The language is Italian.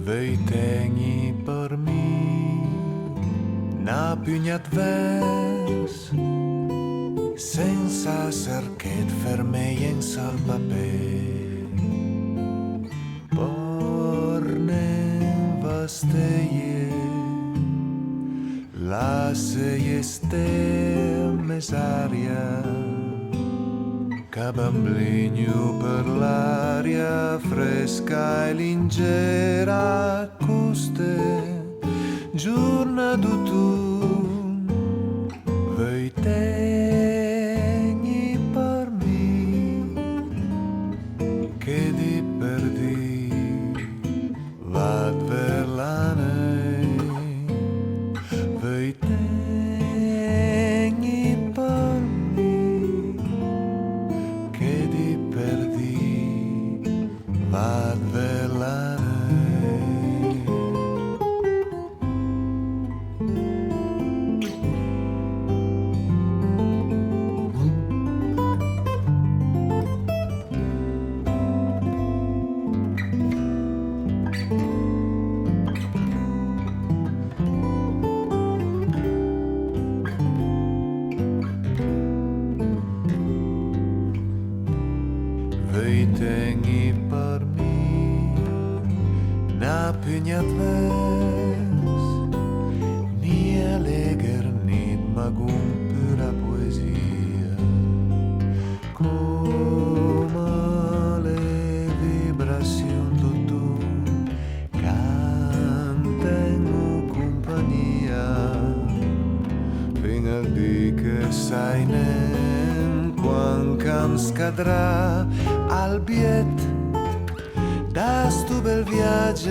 Vei tegni per mi n'ha pugnat vers senza cerchet fermeien sal paper pornen vasteie la seie mesaria che bambligno per l'aria fresca e leggera coste giorna d'autunno vei tegni per me che di per di vad ver la vei tegni per me che di per di vad ver la vei tegni per mi n'ha pugnat vers ni allegher ni magum pura poesia come le vibrazioni tutto cantano compagnia fino al dì che sai nen quan cam scadrà al biet da sto bel viaggio